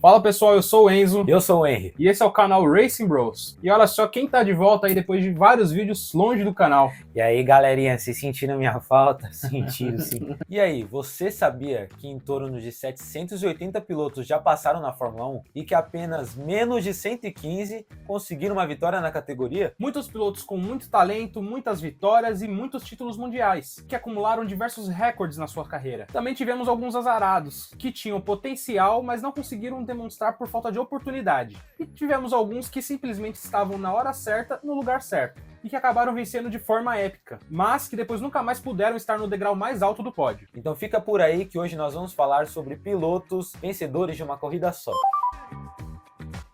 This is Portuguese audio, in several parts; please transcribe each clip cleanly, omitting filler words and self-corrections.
Fala pessoal, eu sou o Enzo. Eu sou o Henry. E esse é o canal Racing Bros. E olha só quem tá de volta aí depois de vários vídeos longe do canal. E aí, galerinha, vocês sentiram minha falta? Sentiram, sim. E aí, você sabia que em torno de 780 pilotos já passaram na Fórmula 1 e que apenas menos de 115 conseguiram uma vitória na categoria? Muitos pilotos com muito talento, muitas vitórias e muitos títulos mundiais, que acumularam diversos recordes na sua carreira. Também tivemos alguns azarados, que tinham potencial, mas não conseguiram demonstrar por falta de oportunidade. E tivemos alguns que simplesmente estavam na hora certa, no lugar certo, e que acabaram vencendo de forma épica, mas que depois nunca mais puderam estar no degrau mais alto do pódio. Então fica por aí que hoje nós vamos falar sobre pilotos vencedores de uma corrida só.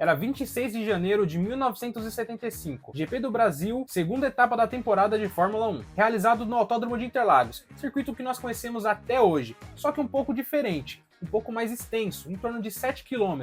Era 26 de janeiro de 1975, GP do Brasil, segunda etapa da temporada de Fórmula 1, realizado no Autódromo de Interlagos, circuito que nós conhecemos até hoje, só que um pouco diferente, um pouco mais extenso, em torno de 7 km.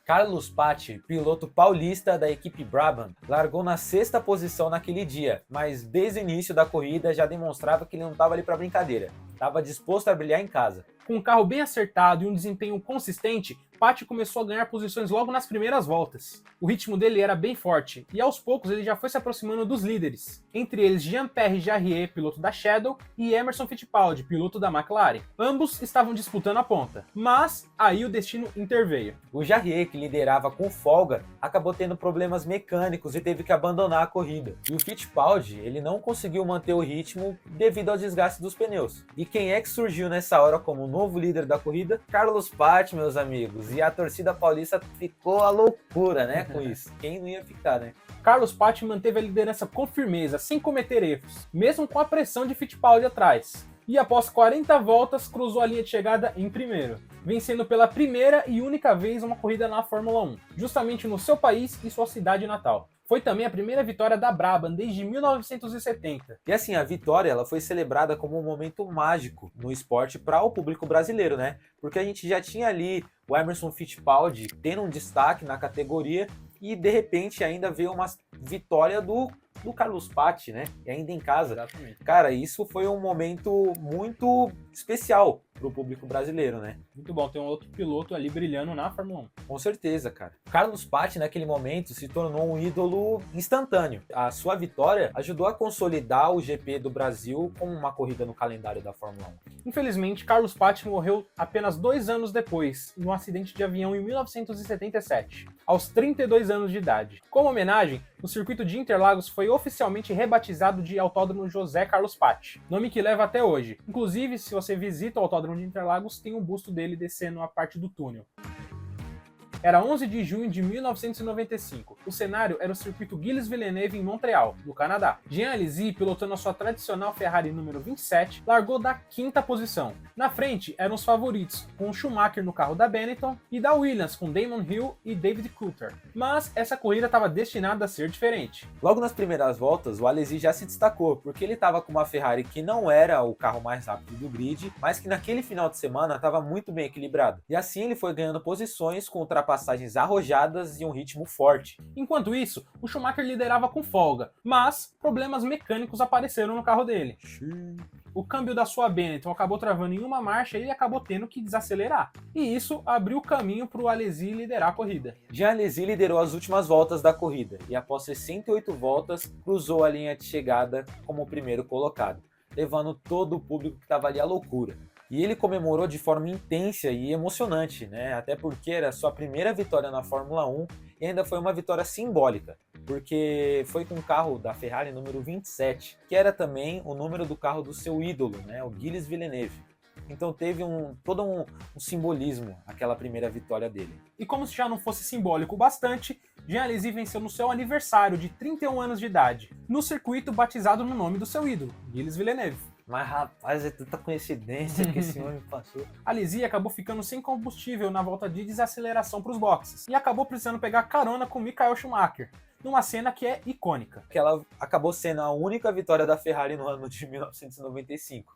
Carlos Paty, piloto paulista da equipe Brabham, largou na sexta posição naquele dia, mas desde o início da corrida já demonstrava que ele não estava ali para brincadeira, estava disposto a brilhar em casa. Com um carro bem acertado e um desempenho consistente, Paty começou a ganhar posições logo nas primeiras voltas. O ritmo dele era bem forte, e aos poucos ele já foi se aproximando dos líderes, entre eles Jean-Pierre Jarier, piloto da Shadow, e Emerson Fittipaldi, piloto da McLaren. Ambos estavam disputando a ponta, mas aí o destino interveio. O Jarier, que liderava com folga, acabou tendo problemas mecânicos e teve que abandonar a corrida. E o Fittipaldi, ele não conseguiu manter o ritmo devido ao desgaste dos pneus. E quem é que surgiu nessa hora como novo líder da corrida? Carlos Paty, meus amigos. E a torcida paulista ficou a loucura, né, com isso. Quem não ia ficar, né? Carlos Paty manteve a liderança com firmeza, sem cometer erros, mesmo com a pressão de Fittipaldi atrás. E após 40 voltas, cruzou a linha de chegada em primeiro, vencendo pela primeira e única vez uma corrida na Fórmula 1, justamente no seu país e sua cidade natal. Foi também a primeira vitória da Brabham desde 1970. E assim, a vitória ela foi celebrada como um momento mágico no esporte para o público brasileiro, né? Porque a gente já tinha ali o Emerson Fittipaldi tendo um destaque na categoria e de repente ainda veio uma vitória do Carlos Paty, né? E ainda em casa. Exatamente. Cara, isso foi um momento muito especial pro público brasileiro, né? Muito bom, tem um outro piloto ali brilhando na Fórmula 1. Com certeza, cara. Carlos Paty, naquele momento, se tornou um ídolo instantâneo. A sua vitória ajudou a consolidar o GP do Brasil como uma corrida no calendário da Fórmula 1. Infelizmente, Carlos Paty morreu apenas 2 anos depois, em um acidente de avião em 1977, aos 32 anos de idade. Como homenagem, o circuito de Interlagos foi oficialmente rebatizado de Autódromo José Carlos Paty, nome que leva até hoje. Inclusive, se você visita o Autódromo de Interlagos, tem um busto dele descendo a parte do túnel. Era 11 de junho de 1995. O cenário era o circuito Gilles Villeneuve em Montreal, no Canadá. Jean Alesi, pilotando a sua tradicional Ferrari número 27, largou da 5ª posição. Na frente eram os favoritos, com o Schumacher no carro da Benetton e da Williams com Damon Hill e David Coulthard. Mas essa corrida estava destinada a ser diferente. Logo nas primeiras voltas, o Alesi já se destacou, porque ele estava com uma Ferrari que não era o carro mais rápido do grid, mas que naquele final de semana estava muito bem equilibrado. E assim ele foi ganhando posições com ultrapassagens arrojadas e um ritmo forte. Enquanto isso, o Schumacher liderava com folga, mas problemas mecânicos apareceram no carro dele. O câmbio da sua Benetton acabou travando em uma marcha e ele acabou tendo que desacelerar. E isso abriu o caminho para o Alesi liderar a corrida. Jean Alesi liderou as últimas voltas da corrida e após 68 voltas cruzou a linha de chegada como o primeiro colocado, levando todo o público que estava ali à loucura. E ele comemorou de forma intensa e emocionante, né? Até porque era sua primeira vitória na Fórmula 1 e ainda foi uma vitória simbólica, porque foi com o carro da Ferrari número 27, que era também o número do carro do seu ídolo, né? O Gilles Villeneuve. Então teve todo um simbolismo aquela primeira vitória dele. E como se já não fosse simbólico bastante, Jean Alesi venceu no seu aniversário de 31 anos de idade, no circuito batizado no nome do seu ídolo, Gilles Villeneuve. Mas rapaz, é tanta coincidência que esse homem passou. Alesi acabou ficando sem combustível na volta de desaceleração para os boxes e acabou precisando pegar carona com Michael Schumacher, numa cena que é icônica. Que ela acabou sendo a única vitória da Ferrari no ano de 1995.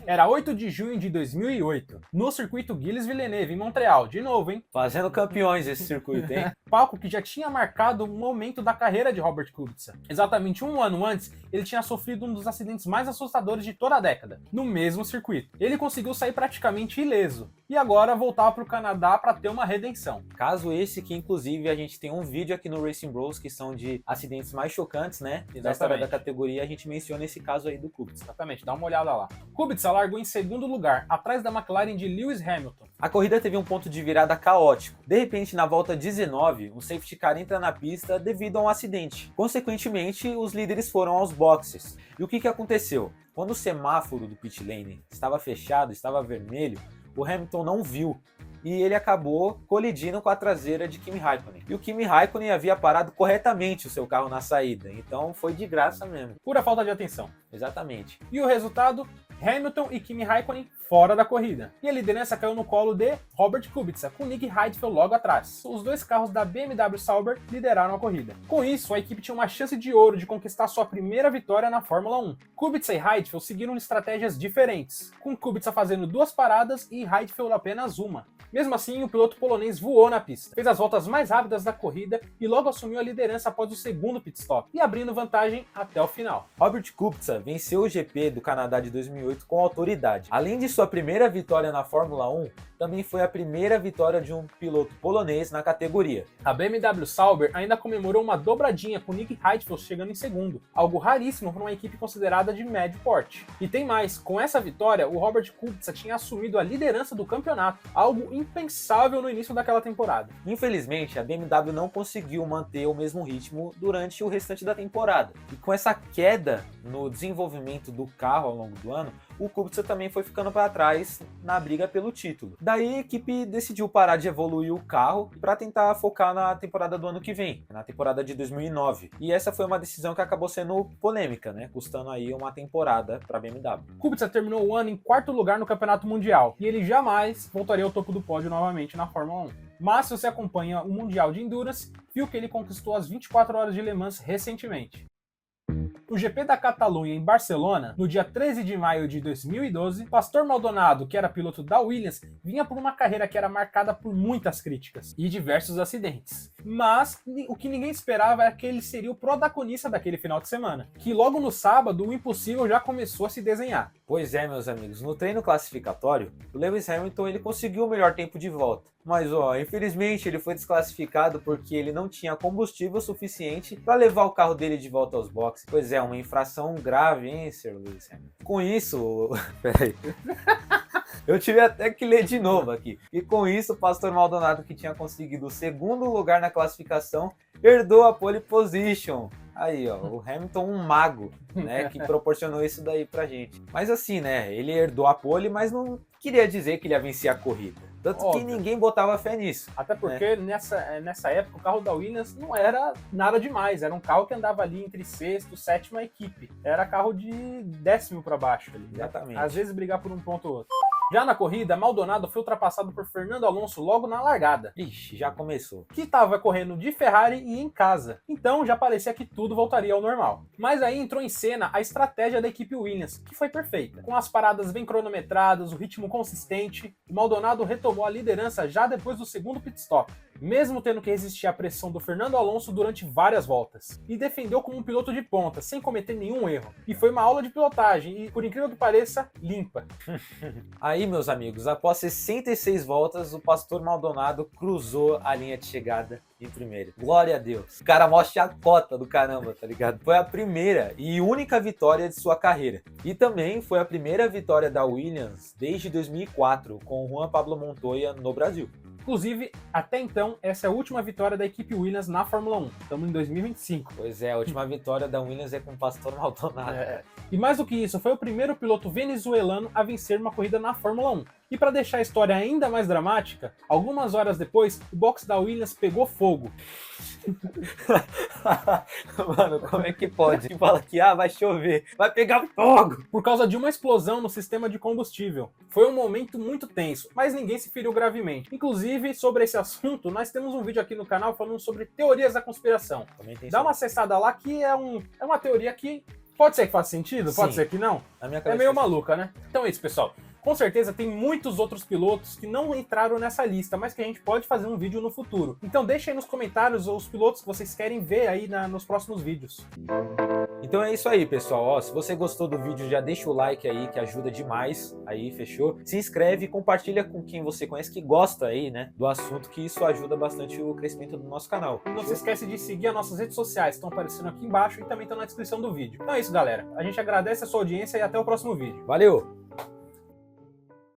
Era 8 de junho de 2008, no circuito Gilles Villeneuve, em Montreal. De novo, hein? Fazendo campeões esse circuito, hein? Palco que já tinha marcado um momento da carreira de Robert Kubica. Exatamente um ano antes, ele tinha sofrido um dos acidentes mais assustadores de toda a década, no mesmo circuito. Ele conseguiu sair praticamente ileso, e agora voltava para o Canadá para ter uma redenção. Caso esse que, inclusive, a gente tem um vídeo aqui no Racing Bros que são de acidentes mais chocantes, né? Da história da categoria, a gente menciona esse caso aí do Kubica. Exatamente, dá uma olhada lá. Kubica largou em segundo lugar, atrás da McLaren de Lewis Hamilton. A corrida teve um ponto de virada caótico. De repente, na volta 19, um safety car entra na pista devido a um acidente. Consequentemente, os líderes foram aos boxes. E o que aconteceu? Quando o semáforo do pit lane estava fechado, estava vermelho, o Hamilton não viu. E ele acabou colidindo com a traseira de Kimi Raikkonen. E o Kimi Raikkonen havia parado corretamente o seu carro na saída, então foi de graça mesmo. Pura falta de atenção. Exatamente. E o resultado? Hamilton e Kimi Raikkonen fora da corrida. E a liderança caiu no colo de Robert Kubica, com Nick Heidfeld logo atrás. Os dois carros da BMW Sauber lideraram a corrida. Com isso, a equipe tinha uma chance de ouro de conquistar sua primeira vitória na Fórmula 1. Kubica e Heidfeld seguiram estratégias diferentes, com Kubica fazendo 2 paradas e Heidfeld apenas uma. Mesmo assim, o piloto polonês voou na pista, fez as voltas mais rápidas da corrida e logo assumiu a liderança após o segundo pit stop, e abrindo vantagem até o final. Robert Kubica venceu o GP do Canadá de 2008 com autoridade. Além de sua primeira vitória na Fórmula 1, também foi a primeira vitória de um piloto polonês na categoria. A BMW Sauber ainda comemorou uma dobradinha com Nick Heidfeld chegando em segundo, algo raríssimo para uma equipe considerada de médio porte. E tem mais, com essa vitória, o Robert Kubica tinha assumido a liderança do campeonato, algo impensável no início daquela temporada. Infelizmente, a BMW não conseguiu manter o mesmo ritmo durante o restante da temporada. E com essa queda no desenvolvimento do carro ao longo do ano, o Kubica também foi ficando para trás na briga pelo título. Daí a equipe decidiu parar de evoluir o carro para tentar focar na temporada do ano que vem, na temporada de 2009. E essa foi uma decisão que acabou sendo polêmica, né? Custando aí uma temporada para a BMW. Kubica terminou o ano em 4º lugar no Campeonato Mundial e ele jamais voltaria ao topo do pódio novamente na Fórmula 1. Mas se você acompanha o Mundial de Endurance, viu que ele conquistou as 24 horas de Le Mans recentemente. O GP da Catalunha em Barcelona, no dia 13 de maio de 2012, Pastor Maldonado, que era piloto da Williams, vinha por uma carreira que era marcada por muitas críticas e diversos acidentes. Mas o que ninguém esperava era que ele seria o protagonista daquele final de semana, que logo no sábado o impossível já começou a se desenhar. Pois é, meus amigos, no treino classificatório, o Lewis Hamilton ele conseguiu o melhor tempo de volta. Mas, infelizmente ele foi desclassificado porque ele não tinha combustível suficiente para levar o carro dele de volta aos boxes. Pois é, uma infração grave, hein, Sr. Lewis Hamilton? Com isso... Peraí... Eu tive até que ler de novo aqui. E com isso, o Pastor Maldonado, que tinha conseguido o 2º lugar na classificação, herdou a pole position. Aí, o Hamilton, um mago, né, que proporcionou isso daí pra gente. Mas assim, né, ele herdou a pole, mas não queria dizer que ele ia vencer a corrida. Tanto Óbvio. que ninguém botava fé nisso. Até porque nessa época o carro da Williams não era nada demais, era um carro que andava ali entre 6ª e 7ª equipe. Era carro de 10º para baixo. Ali, né? Exatamente. Às vezes brigar por um ponto ou outro. Já na corrida, Maldonado foi ultrapassado por Fernando Alonso logo na largada. Ixi, já começou. Que estava correndo de Ferrari e em casa. Então já parecia que tudo voltaria ao normal. Mas aí entrou em cena a estratégia da equipe Williams, que foi perfeita. Com as paradas bem cronometradas, o ritmo consistente, o Maldonado retomou a liderança já depois do 2º pit stop, mesmo tendo que resistir à pressão do Fernando Alonso durante várias voltas. E defendeu como um piloto de ponta, sem cometer nenhum erro. E foi uma aula de pilotagem e, por incrível que pareça, limpa. Aí, meus amigos, após 66 voltas, o Pastor Maldonado cruzou a linha de chegada em primeiro. Glória a Deus. O cara mostra a cota do caramba, tá ligado? Foi a primeira e única vitória de sua carreira. E também foi a primeira vitória da Williams desde 2004, com o Juan Pablo Montoya no Brasil. Inclusive, até então, essa é a última vitória da equipe Williams na Fórmula 1. Estamos em 2025. Pois é, a última vitória da Williams é com o Pastor Maldonado. E mais do que isso, foi o primeiro piloto venezuelano a vencer uma corrida na Fórmula 1. E para deixar a história ainda mais dramática, algumas horas depois, o box da Williams pegou fogo. Mano, como é que pode? Fala que vai chover, vai pegar fogo! Por causa de uma explosão no sistema de combustível. Foi um momento muito tenso, mas ninguém se feriu gravemente. Inclusive, sobre esse assunto, nós temos um vídeo aqui no canal falando sobre teorias da conspiração. Dá uma acessada lá que é uma teoria que Pode ser que faça sentido, pode Sim. ser que não. Na minha É cabeça meio faz maluca, né? Então é isso, pessoal. Com certeza tem muitos outros pilotos que não entraram nessa lista, mas que a gente pode fazer um vídeo no futuro. Então deixa aí nos comentários os pilotos que vocês querem ver aí nos próximos vídeos. Então é isso aí, pessoal. Ó, se você gostou do vídeo, já deixa o like aí, que ajuda demais. Aí, fechou? Se inscreve e compartilha com quem você conhece que gosta aí, né, do assunto, que isso ajuda bastante o crescimento do nosso canal. Não se esquece de seguir as nossas redes sociais, que estão aparecendo aqui embaixo e também estão na descrição do vídeo. Então é isso, galera. A gente agradece a sua audiência e até o próximo vídeo. Valeu!